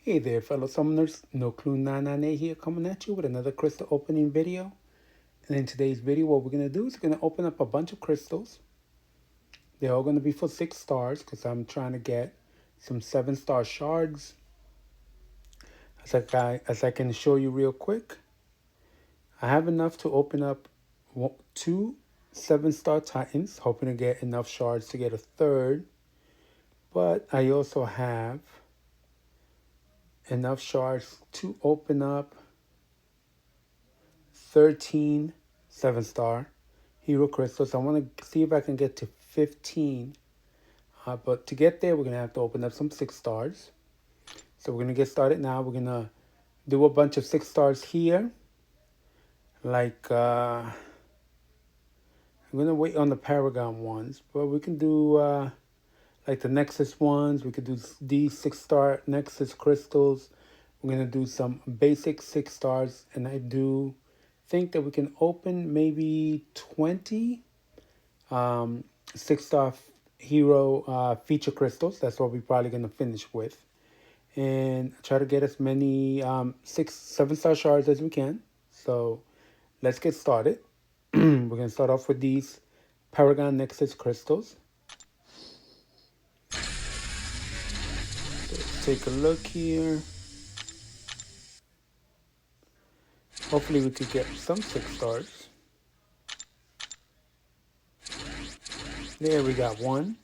Hey there, fellow summoners. No Clue 998 here, coming at you with another crystal opening video. And in today's video, what we're going to do is we're going to open up a bunch of crystals. They're all going to be for 6 stars because I'm trying to get some 7-star shards. As I can show you real quick, I have enough to open up 2 7-star titans, hoping to get enough shards to get a third. But I also have enough shards to open up 13 7-star hero crystals. I want to see if I can get to 15. But to get there, we're going to have to open up some 6 stars. So we're going to get started now. We're going to do a bunch of 6 stars here. Like, I'm going to wait on the Paragon ones. But we can do like the Nexus ones. We could do these 6-star Nexus crystals. We're going to do some basic 6 stars. And I do think that we can open maybe 20 6-star hero feature crystals. That's what we're probably going to finish with. And try to get as many 7-star shards as we can. So let's get started. We're going to start off with these Paragon Nexus crystals. So let's take a look here. Hopefully we could get some 6 stars. There we got one.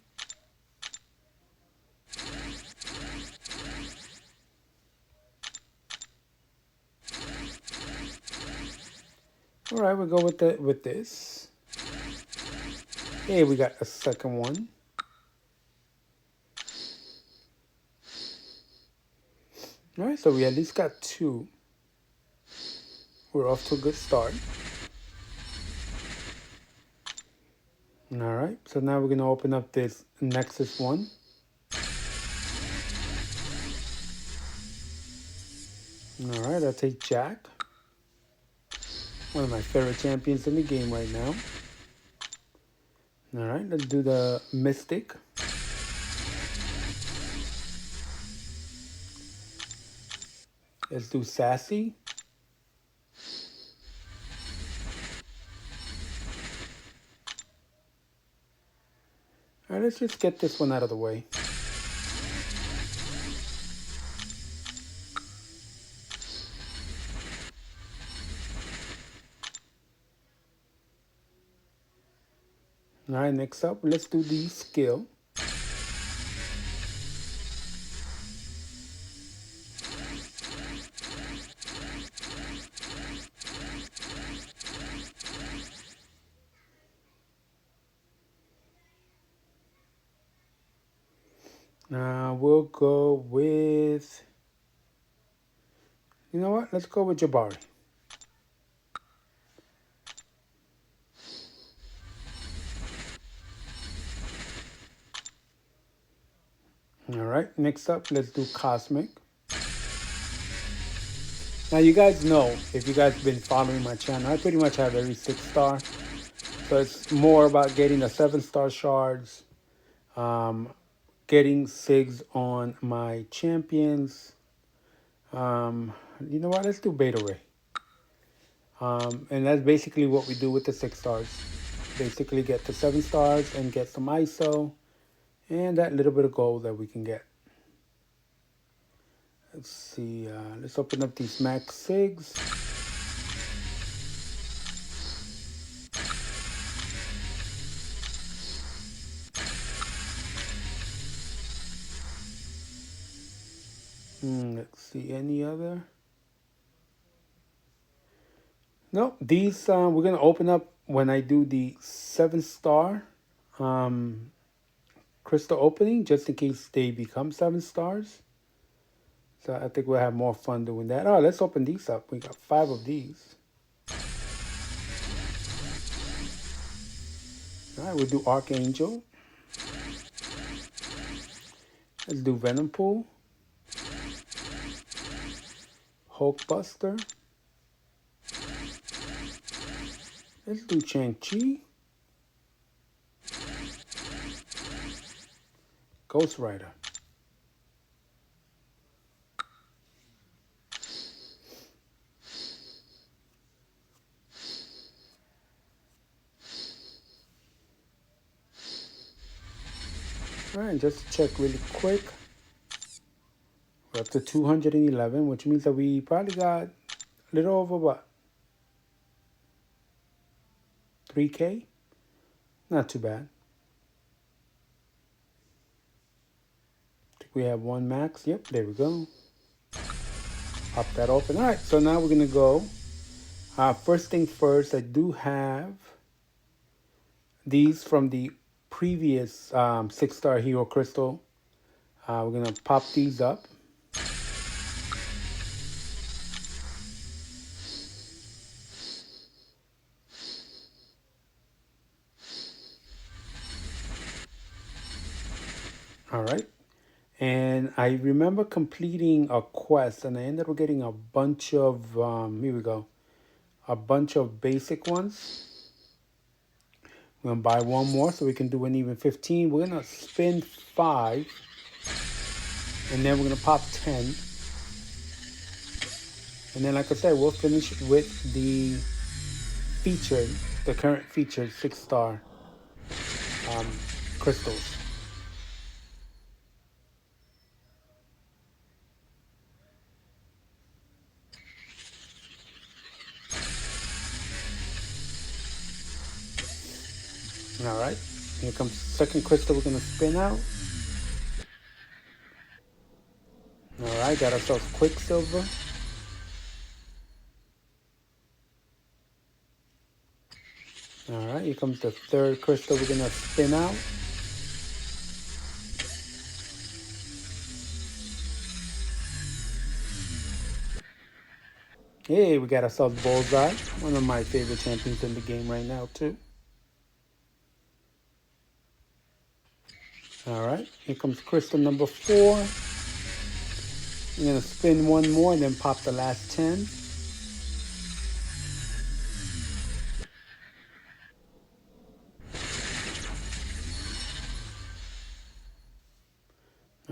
All right, we'll go with this. Hey, we got a second one. All right, so we at least got 2. We're off to a good start. All right, so now we're going to open up this Nexus one. All right, I'll take Jack. One of my favorite champions in the game right now. All right, let's do the Mystic. Let's do Sassy. All right, let's just get this one out of the way. All right, next up, let's do the Skill. We'll go with, you know what? Let's go with Jabari. All right, next up, let's do Cosmic. Now, you guys know, if you guys have been following my channel, I pretty much have every 6-star. So it's more about getting the 7-star shards, getting SIGs on my champions. You know what? Let's do Beta Ray. And that's basically what we do with the 6 stars. Basically get the 7 stars and get some ISO and that little bit of gold that we can get. Let's see. Let's open up these max SIGs. Let's see. Any other? No, these we're going to open up when I do the 7-star crystal opening, just in case they become 7 stars. So I think we'll have more fun doing that. Oh, let's open these up. We got 5 of these. All right, we'll do Archangel. Let's do Venom Pool. Hulkbuster. Let's do Shang-Chi. Ghost Rider. All right, just to check really quick. We're up to 211, which means that we probably got a little over what? 3K? Not too bad. I think we have one max. Yep, there we go. Pop that open. All right, so now we're going to go. First thing first, I do have these from the previous 6-star Hero Crystal. We're going to pop these up. All right. And I remember completing a quest, and I ended up getting a bunch of, here we go, a bunch of basic ones. We're going to buy one more so we can do an even 15. We're going to spin 5, and then we're going to pop 10. And then, like I said, we'll finish with the featured, the current featured 6-star crystals. All right, here comes the second crystal we're going to spin out. All right, got ourselves Quicksilver. All right, here comes the third crystal we're going to spin out. Hey, we got ourselves Bullseye, one of my favorite champions in the game right now too. All right, here comes crystal number 4. I'm going to spin one more and then pop the last 10.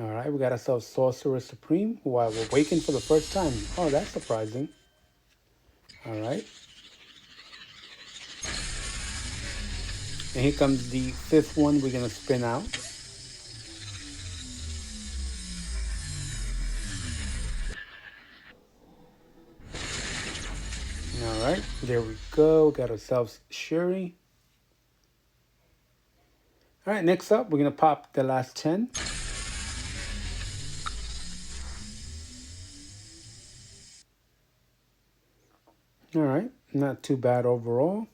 All right, we got ourselves Sorcerer Supreme, who I will awaken for the first time. Oh, that's surprising. All right. And here comes the 5th one we're going to spin out. All right, there we go. Got ourselves Shuri. All right, next up, we're going to pop the last 10. All right, not too bad overall.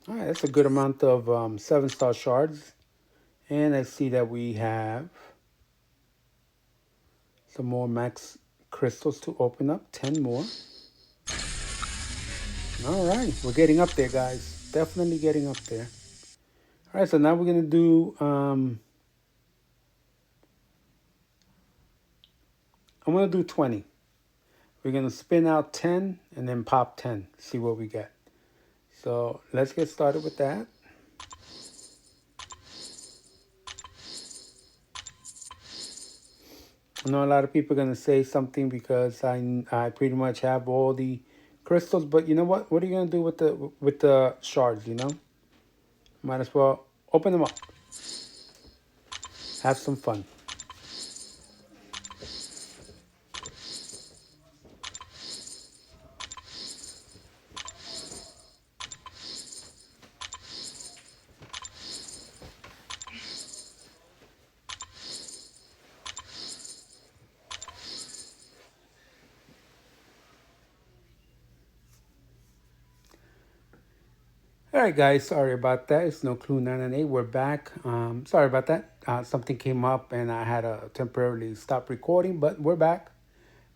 All right, that's a good amount of 7-star shards. And I see that we have some more max crystals to open up. 10 more. All right, we're getting up there, guys. Definitely getting up there. All right, so now we're going to do... I'm going to do 20. We're going to spin out 10 and then pop 10. See what we get. So let's get started with that. I know a lot of people are going to say something because I pretty much have all the crystals, but you know what? What are you going to do with the shards, you know? Might as well open them up. Have some fun. All right, guys, sorry about that. It's No Clue 998. We're back. Sorry about that. Something came up and I had to temporarily stop recording, but we're back.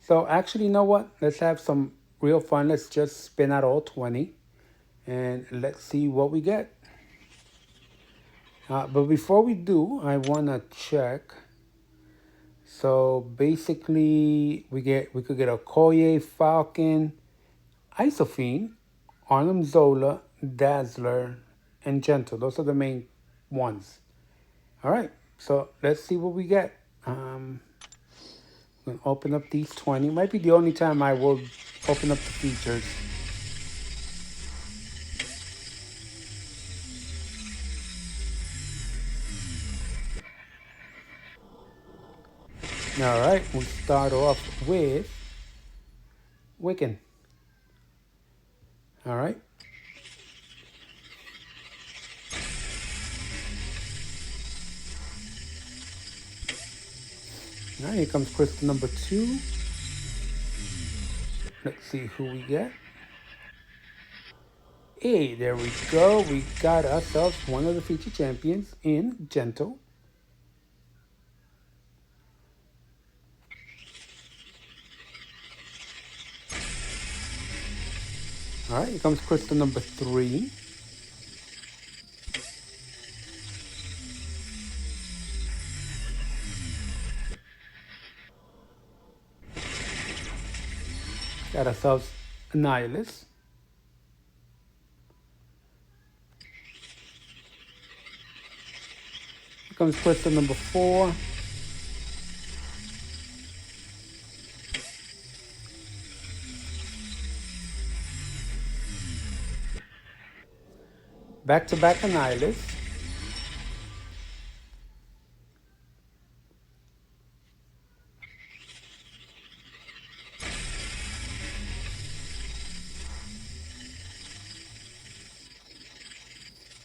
So actually, you know what? Let's have some real fun. Let's just spin out all 20 and let's see what we get. But before we do, I want to check. So basically, we could get a Koye, Falcon, Isophene, Arnim Zola, Dazzler, and Gentle. Those are the main ones. All right, so let's see what we get. I'm going to open up these 20. Might be the only time I will open up the features. All right, we start off with Wiccan. All right. All right, here comes crystal number 2. Let's see who we get. Hey, there we go. We got ourselves one of the feature champions in Gentle. All right, here comes crystal number 3. Got ourselves a Nihilus. Here comes crystal number 4. Back-to-back Nihilus.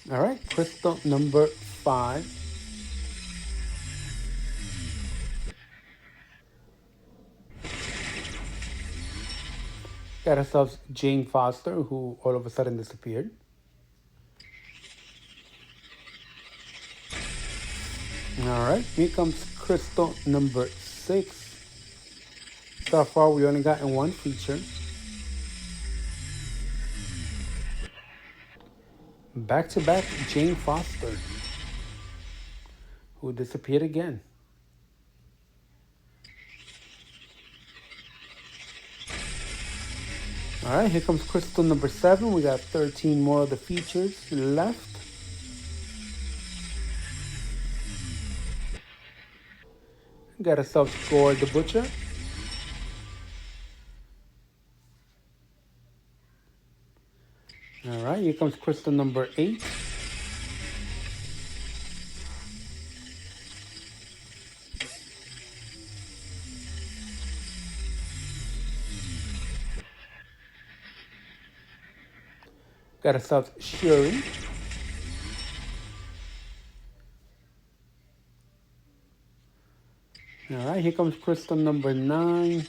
All right, crystal number 5. Got ourselves Jane Foster, who all of a sudden disappeared. All right, here comes crystal number 6. So far, we only gotten one feature. Back-to-back Jane Foster, who disappeared again. All right, here comes crystal number 7. We got 13 more of the features left. Got ourselves Gore the Butcher. All right, here comes crystal number 8. Got ourselves Shuri. All right, here comes crystal number 9.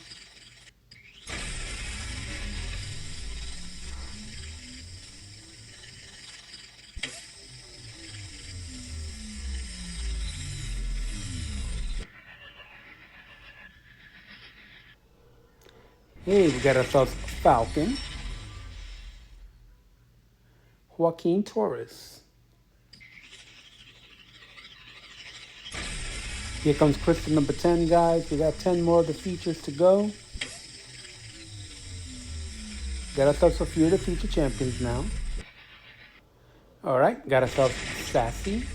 Hey, we got ourselves Falcon. Joaquin Torres. Here comes crystal number 10, guys. We got 10 more of the features to go. Got ourselves a few of the feature champions now. All right, got ourselves Sassy.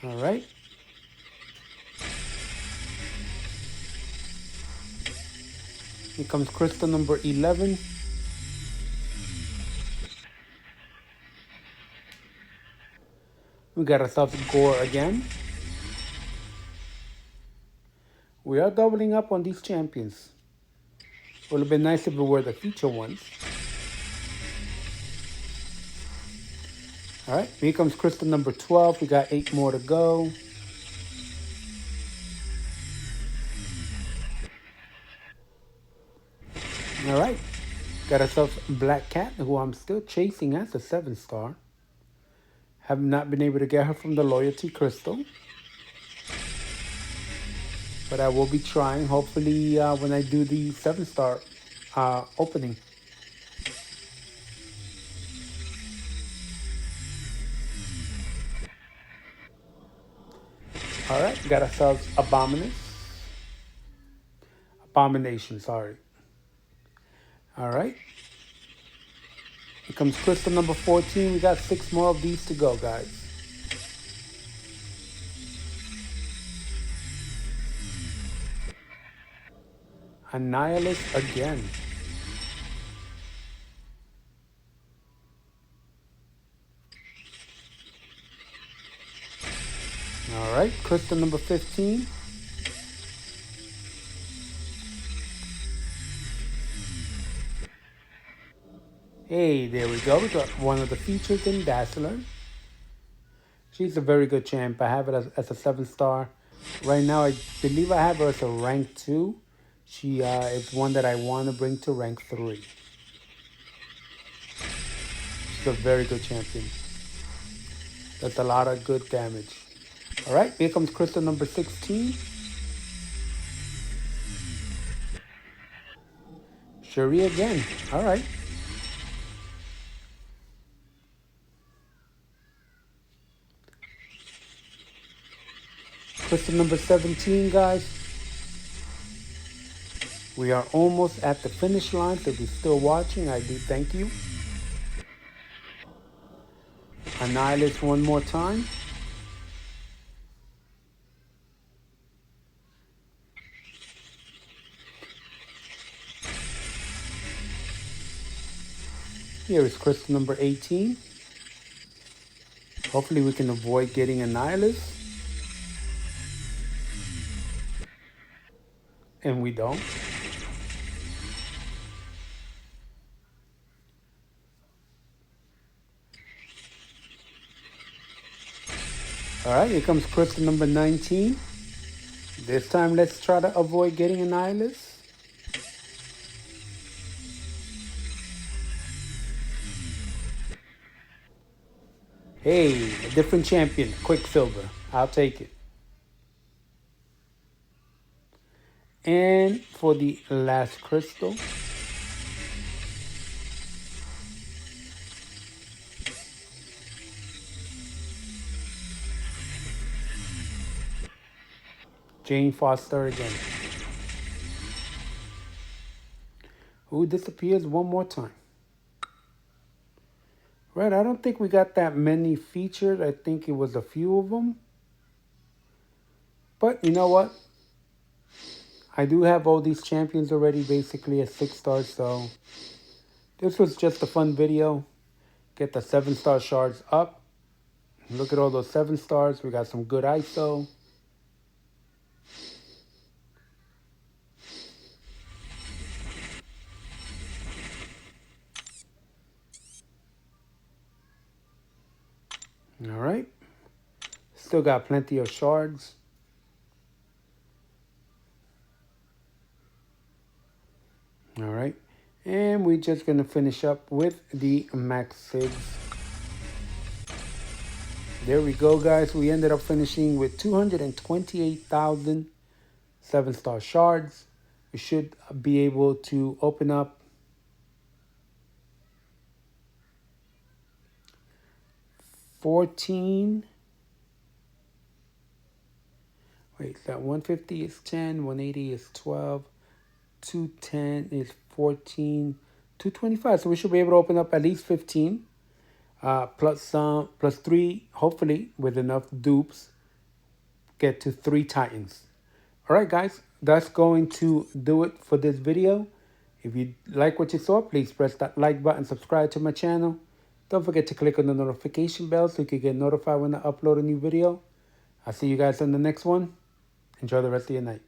All right. Here comes crystal number 11. We got ourselves Gore again. We are doubling up on these champions. It would have been nice if we were the feature ones. All right, here comes crystal number 12. We got 8 more to go. All right, got ourselves Black Cat, who I'm still chasing as a 7-star. Have not been able to get her from the loyalty crystal, but I will be trying. Hopefully, when I do the 7-star opening. All right, got ourselves Abomination. Sorry. All right, Here comes crystal number 14. We got 6 more of these to go, guys. Annihilus again. All right, crystal number 15. Hey, there we go. We got one of the features in Dazzler. She's a very good champ. I have it as a 7-star. Right now, I believe I have her as a rank 2. She is one that I want to bring to rank 3. She's a very good champion. Does a lot of good damage. All right, here comes crystal number 16. Shuri again. All right. Crystal number 17, guys. We are almost at the finish line, so if you're still watching, I do thank you. Annihilus one more time. Here is crystal number 18. Hopefully we can avoid getting Annihilus. And we don't. All right, here comes crystal number 19. This time, let's try to avoid getting Annihilus. Hey, a different champion, Quicksilver. I'll take it. And for the last crystal, Jane Foster again. Who disappears one more time. Right, I don't think we got that many featured. I think it was a few of them. But you know what? I do have all these champions already basically at 6 stars, so this was just a fun video. Get the 7-star shards up. Look at all those 7 stars. We got some good ISO. All right. Still got plenty of shards. All right. And we're just going to finish up with the max SIGs. There we go, guys. We ended up finishing with 228,000 7-star shards. We should be able to open up 14. Wait, that 150 is 10, 180 is 12, 210 is 14, 225. So we should be able to open up at least 15, plus 3, hopefully with enough dupes, get to 3 Titans. All right, guys, that's going to do it for this video. If you like what you saw, please press that like button, subscribe to my channel. Don't forget to click on the notification bell so you can get notified when I upload a new video. I'll see you guys on the next one. Enjoy the rest of your night.